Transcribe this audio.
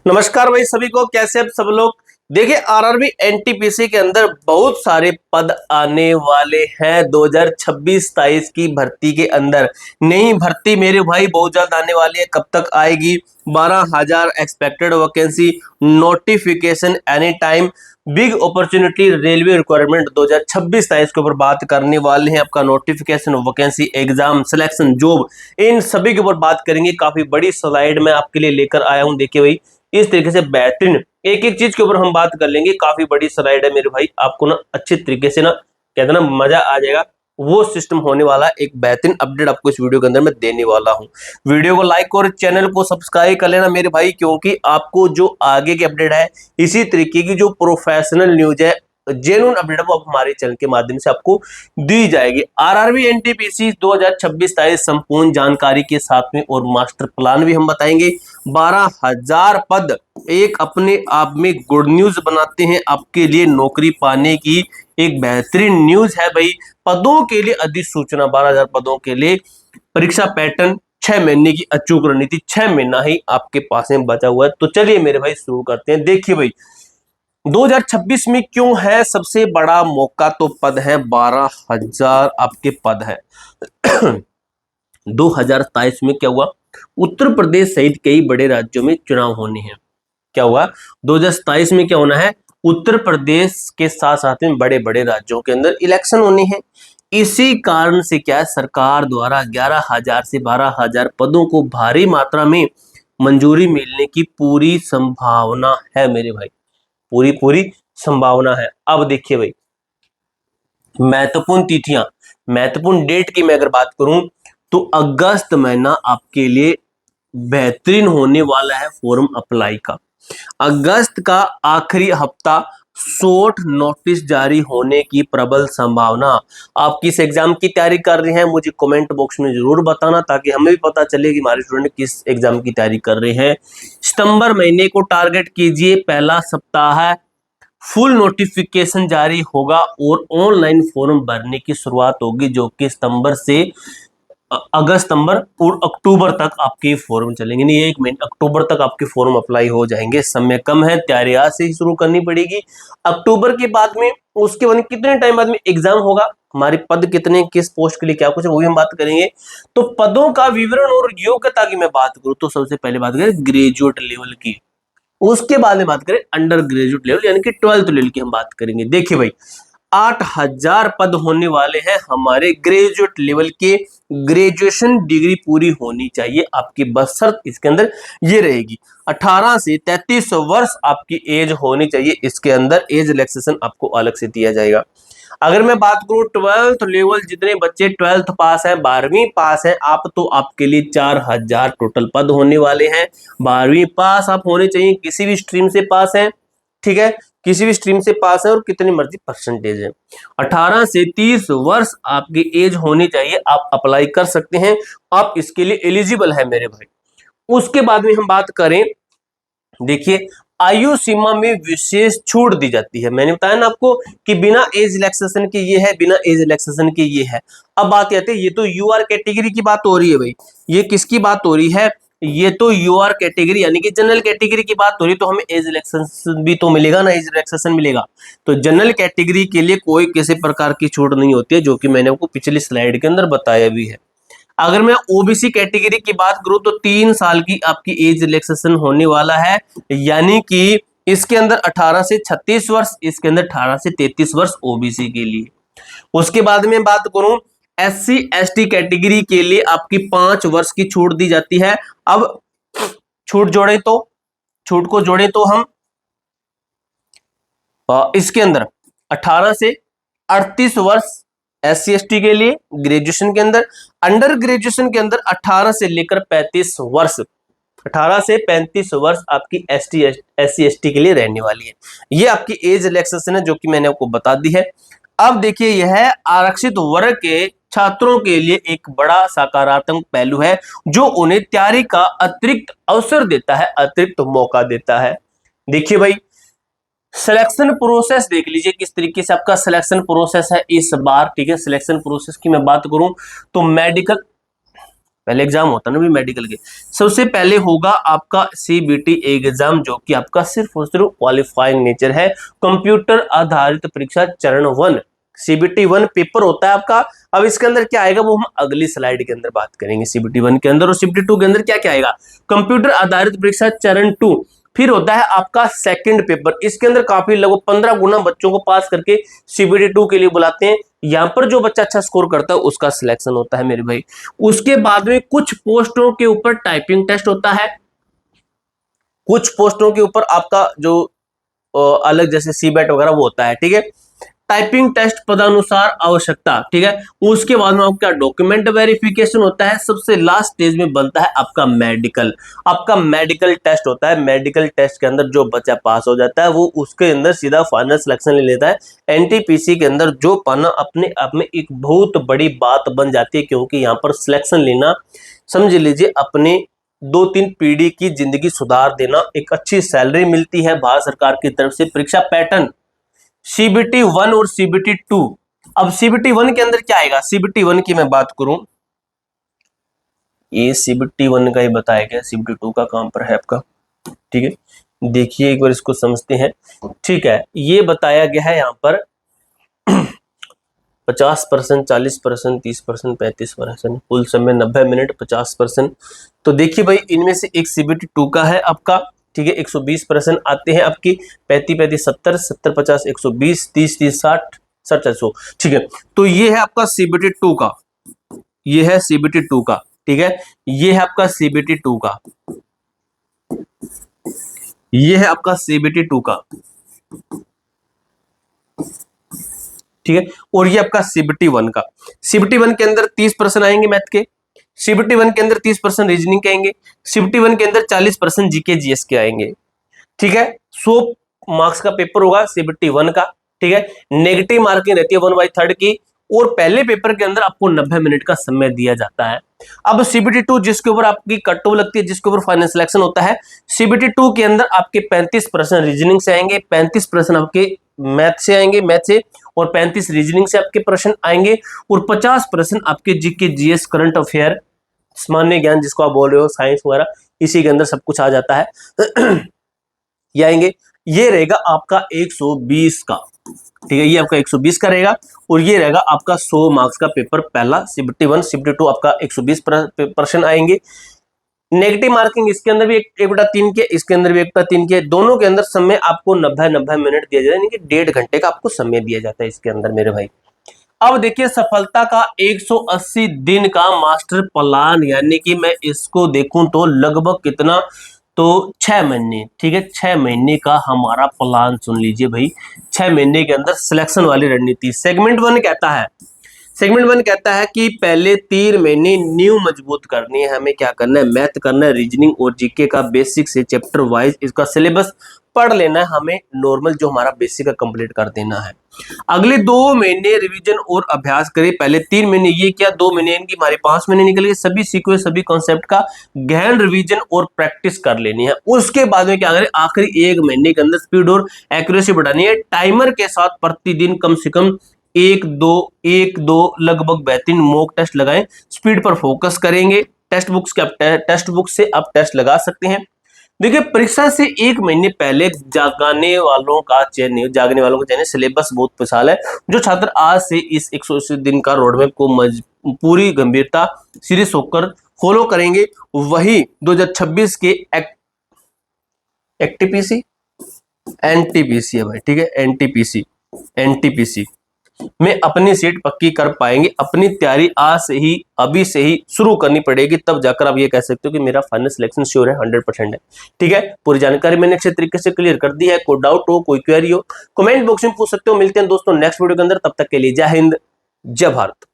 नमस्कार भाई सभी को, कैसे आप सब लोग। देखिए आरआरबी एनटीपीसी के अंदर बहुत सारे पद आने वाले हैं 2026-27 की भर्ती के अंदर। नई भर्ती मेरे भाई बहुत जल्द आने वाली है। कब तक आएगी? 12,000 expected vacancy, notification any time, big opportunity, railway requirement 2026-27 के ऊपर बात करने वाले हैं। आपका notification, vacancy, exam, selection, job, इन सभी के ऊपर बात करेंगे। काफी बड़ी स्लाइड मैं आपके लिए लेकर आया हूं। देखिए भाई इस तरीके से बेहतरीन एक एक चीज के ऊपर हम बात कर लेंगे। काफी बड़ी स्लाइड है मेरे भाई, आपको ना अच्छे तरीके से ना कहते ना मजा आ जाएगा। वो सिस्टम होने वाला, एक बेहतरीन अपडेट आपको इस वीडियो के अंदर मैं देने वाला हूं। वीडियो को लाइक और चैनल को सब्सक्राइब कर लेना मेरे भाई, क्योंकि आपको जो आगे की अपडेट है, इसी तरीके की जो प्रोफेशनल न्यूज है, जेन्युइन अपडेट वो हमारे चैनल के माध्यम से आपको दी जाएगी। आरआरबी एनटीपीसी 2026-27 संपूर्ण जानकारी के साथ में और मास्टर प्लान भी हम बताएंगे। 12,000 पद एक अपने आप में गुड न्यूज बनाते हैं आपके लिए। नौकरी पाने की एक बेहतरीन न्यूज है भाई। पदों के लिए अधिसूचना, 12,000 पदों के लिए। परीक्षा पैटर्न 6 महीने की अचूक रणनीति, 6 महीना ही आपके पास में बचा हुआ है। तो चलिए मेरे भाई शुरू करते हैं। देखिए भाई 2026 में क्यों है सबसे बड़ा मौका, तो पद है 12,000 आपके पद है। 2027 में क्या हुआ? उत्तर प्रदेश सहित कई बड़े राज्यों में चुनाव होने हैं। क्या हुआ 2027 में? क्या होना है? उत्तर प्रदेश के साथ साथ में बड़े बड़े राज्यों के अंदर इलेक्शन होने हैं। इसी कारण से क्या है, सरकार द्वारा 11,000 से 12,000 पदों को भारी मात्रा में मंजूरी मिलने की पूरी संभावना है मेरे भाई, पूरी पूरी संभावना है। अब देखिए भाई महत्वपूर्ण तिथियां, महत्वपूर्ण डेट की मैं अगर बात करूं तो अगस्त महीना आपके लिए बेहतरीन होने वाला है फॉर्म अप्लाई का। अगस्त का आखिरी हफ्ता शॉर्ट नोटिस जारी होने की प्रबल संभावना। आप किस एग्जाम की तैयारी कर रहे हैं मुझे कमेंट बॉक्स में जरूर बताना, ताकि हमें भी पता चले कि हमारे स्टूडेंट किस एग्जाम की तैयारी कर रहे हैं। सितंबर महीने को टारगेट कीजिए, पहला सप्ताह है, फुल नोटिफिकेशन जारी होगा और ऑनलाइन फॉर्म भरने की शुरुआत होगी, जो कि सितंबर से अगस्त, सितंबर और अक्टूबर तक आपके फॉर्म चलेंगे। नहीं, एक महीने अक्टूबर तक आपके फॉर्म अप्लाई हो जाएंगे। समय कम है, तैयारी आज से ही शुरू करनी पड़ेगी। अक्टूबर के बाद में, उसके बाद कितने टाइम बाद में एग्जाम होगा, हमारे पद कितने, किस पोस्ट के लिए क्या कुछ है, वो भी हम बात करेंगे। तो पदों का विवरण और योग्यता की मैं बात करूं तो सबसे पहले बात करें ग्रेजुएट लेवल की, उसके बाद में बात करें अंडर ग्रेजुएट लेवल यानी कि 12th लेवल की हम बात करेंगे। देखिए भाई 8,000 पद होने वाले हैं हमारे ग्रेजुएट लेवल के। ग्रेजुएशन डिग्री पूरी होनी चाहिए आपकी, बशर्त इसके अंदर ये रहेगी 18 से 33 वर्ष आपकी एज होनी चाहिए। इसके अंदर एज रिलैक्सेशन आपको अलग से दिया जाएगा। अगर मैं बात करूं 12th लेवल, जितने बच्चे 12th पास है, 12वीं पास है आप, तो आपके लिए 4,000 टोटल पद होने वाले हैं। 12वीं पास आप होने चाहिए, किसी भी स्ट्रीम से पास है, ठीक है, किसी भी स्ट्रीम से पास है और कितनी मर्जी परसेंटेज है। 18 से 30 वर्ष आपकी एज होनी चाहिए, आप अप्लाई कर सकते हैं, आप इसके लिए एलिजिबल है मेरे भाई। उसके बाद में हम बात करें, देखिए आयु सीमा में विशेष छूट दी जाती है। मैंने बताया ना आपको कि बिना एज रिलैक्सेशन के ये है, बिना एज रिलैक्सेशन के ये है। अब बात आती है, ये तो यूआर कैटेगरी की बात हो रही है भाई, ये किसकी बात हो रही है? ये तो यूआर कैटेगरी यानी कि जनरल कैटेगरी की बात हो रही है, तो हमें एज रिलैक्सेशन भी तो मिलेगा ना, एज रिलैक्सेशन मिलेगा। तो जनरल कैटेगरी के लिए कोई किसी प्रकार की छूट नहीं होती है, जो कि मैंने आपको पिछली स्लाइड के अंदर बताया भी है। अगर मैं ओबीसी कैटेगरी की बात करूं तो 3 साल की आपकी एज रिलैक्सेशन होने वाला है, यानी कि इसके अंदर 18 से 36 वर्ष, इसके अंदर 18 से 33 वर्ष ओबीसी के लिए। उसके बाद में बात करूं एससी एसटी कैटेगरी के लिए आपकी 5 वर्ष की छूट दी जाती है। अब छूट जोड़े तो, छूट को जोड़े तो हम इसके अंदर 18 से 38 वर्ष एससी एसटी के लिए ग्रेजुएशन के अंदर, अंडर ग्रेजुएशन के अंदर 18 से लेकर 35 वर्ष, 18 से 35 वर्ष आपकी एससी एसटी के लिए रहने वाली है। ये आपकी एज रिलैक्सेशन है, जो कि मैंने आपको बता दी है। अब देखिए यह आरक्षित वर्ग के छात्रों के लिए एक बड़ा सकारात्मक पहलू है, जो उन्हें तैयारी का अतिरिक्त अवसर देता है, अतिरिक्त मौका देता है। देखिए भाई सिलेक्शन प्रोसेस देख लीजिए किस तरीके से आपका सिलेक्शन प्रोसेस है इस बार, ठीक है। सिलेक्शन प्रोसेस की मैं बात करूं तो मेडिकल पहले एग्जाम होता है ना भी मेडिकल के। सबसे पहले होगा आपका सीबीटी एग्जाम, जो कि आपका सिर्फ और सिर्फ क्वालिफाइंग नेचर है, कंप्यूटर आधारित परीक्षा चरण 1, सीबीटी 1 पेपर होता है आपका। अब इसके अंदर क्या आएगा वो हम अगली स्लाइड के अंदर बात करेंगे। सीबीटी 1 के अंदर और सीबीटी 2 के अंदर क्या क्या आएगा, कंप्यूटर आधारित परीक्षा चरण 2, फिर होता है आपका सेकंड पेपर। इसके अंदर काफी लगभग 15 गुना बच्चों को पास करके सीबीटी 2 के लिए बुलाते हैं। यहां पर जो बच्चा अच्छा स्कोर करता है उसका सिलेक्शन होता है मेरे भाई। उसके बाद में कुछ पोस्टों के ऊपर टाइपिंग टेस्ट होता है, कुछ पोस्टों के ऊपर आपका जो अलग जैसे सीबेट वगैरह वो होता है, ठीक है। टाइपिंग टेस्ट पदानुसार आवश्यकता, ठीक है। उसके बाद में आपका डॉक्यूमेंट वेरिफिकेशन होता है। सबसे लास्ट स्टेज में बनता है आपका मेडिकल। आपका मेडिकल टेस्ट होता है। मेडिकल टेस्ट के अंदर जो बच्चा पास हो जाता है वो उसके अंदर सीधा फाइनल सिलेक्शन ले लेता है। एनटीपीसी के अंदर जो पाना अपने आप में एक बहुत बड़ी बात बन जाती है, क्योंकि यहाँ पर सिलेक्शन लेना समझ लीजिए अपने 2-3 पीढ़ी की जिंदगी सुधार देना। एक अच्छी सैलरी मिलती है भारत सरकार की तरफ से। परीक्षा पैटर्न सीबीटी 1 और सीबीटी 2। अब सीबीटी 1 के अंदर क्या आएगा, सीबीटी 1 की मैं बात करूं, ये सीबीटी 1 का ही बताया गया, सीबीटी 2 का कहां पर है आपका, ठीक है। देखिए एक बार इसको समझते हैं, ठीक है। ये बताया गया है यहाँ पर 50%, 40%, 30%, 35%, कुल समय 90 मिनट, 50%। तो देखिए भाई इनमें से एक सीबीटी 2 का है आपका, ठीक है। 120% आते हैं आपकी, 35-35 70, 70-50 120, 30-30 60, 60-100, ठीक है। तो ये है आपका सीबीटी 2 का, ये है सीबीटी 2 का, ठीक है। ये है आपका सीबीटी 2 का, ये है आपका सीबीटी 2 का, ठीक है। और ये आपका सीबीटी 1 का। सीबीटी 1 के अंदर 30% आएंगे मैथ के, सीबीटी 1 के अंदर 30% रीजनिंग के आएंगे, सीबीटी 1 के अंदर 40% जीके जीएस के आएंगे, ठीक है। 100 मार्क्स का पेपर होगा सीबीटी 1 का, ठीक है। नेगेटिव मार्किंग रहती है 1/3 की, और पहले पेपर के अंदर आपको 90 मिनट का समय दिया जाता है। अब सीबीटी 2 जिसके ऊपर आपकी कट ऑफ लगती है, जिसके ऊपर फाइनल सिलेक्शन होता है, सीबीटी 2 के अंदर आपके 35% रीजनिंग से आएंगे, 35% आपके मैथ से आएंगे, मैथ से, और 35 रीजनिंग से आपके प्रश्न आएंगे, और 50% आपके जीके जीएस करंट अफेयर सामान्य ज्ञान जिसको आप बोल रहे हो साइंस वगैरह, इसी के अंदर सब कुछ आ जाता है। ये आएंगे। ये रहेगा आपका 120 का, ठीक है। ये आपका 120 का रहेगा, और ये रहेगा आपका 100 मार्क्स का पेपर पहला सीबीटी 1, सीबीटी 2 आपका 120% आएंगे। नेगेटिव मार्किंग इसके अंदर भी 1/3 के, इसके अंदर भी 1/3 के, दोनों के अंदर समय आपको 90 मिनट दिया जाता है, यानी कि 1.5 घंटे का आपको समय दिया जाता है इसके अंदर मेरे भाई। अब देखिए सफलता का 180 दिन का मास्टर प्लान, यानी कि मैं इसको देखूं तो लगभग कितना, तो 6 महीने, ठीक है। 6 महीने का हमारा प्लान सुन लीजिए भाई। 6 महीने के अंदर सिलेक्शन वाली रणनीति। सेगमेंट 1 कहता है, सेगमेंट 1 कहता है कि पहले 3 महीने न्यू मजबूत करनी है, हमें क्या करना है, मैथ करना है, रीजनिंग और जीके का बेसिक से चैप्टर वाइज इसका सिलेबस पढ़ लेना है, हमें नॉर्मल जो हमारा बेसिक का कंप्लीट कर देना है। अगले 2 महीने रिवीजन और अभ्यास करें। पहले 3 महीने ये किया, 2 महीने इनकी हमारे 5 महीने निकल गए, सभी सीक्वेंस सभी कॉन्सेप्ट का गहन रिवीजन और प्रैक्टिस कर लेनी है। उसके बाद में क्या करें, आखिरी 1 महीने के अंदर स्पीड और एक्यूरेसी बढ़ानी है। टाइमर के साथ प्रतिदिन कम से कम 1-2 लगभग बेहतरीन मॉक टेस्ट लगाएं। स्पीड पर फोकस करेंगे। टेक्स्ट बुक से आप टेस्ट लगा सकते हैं। देखिए परीक्षा से 1 महीने पहले जागने वालों का चयन सिलेबस बहुत विशाल है। जो छात्र आज से इस 180 दिन का रोडमैप को पूरी गंभीरता सीरियस होकर फॉलो करेंगे, वही 2026 के एनटीपीसी है भाई, ठीक है। एनटीपीसी में अपनी सीट पक्की कर पाएंगे। अपनी तैयारी आज से ही, अभी से ही शुरू करनी पड़ेगी, तब जाकर आप ये कह सकते हो कि मेरा फाइनल सिलेक्शन श्योर है, 100% है, ठीक है। पूरी जानकारी मैंने अच्छे तरीके से क्लियर कर दी है। कोई डाउट हो, कोई क्वेरी हो, कमेंट बॉक्स में पूछ सकते हो। मिलते हैं दोस्तों नेक्स्ट वीडियो के अंदर, तब तक के लिए जय हिंद, जय भारत।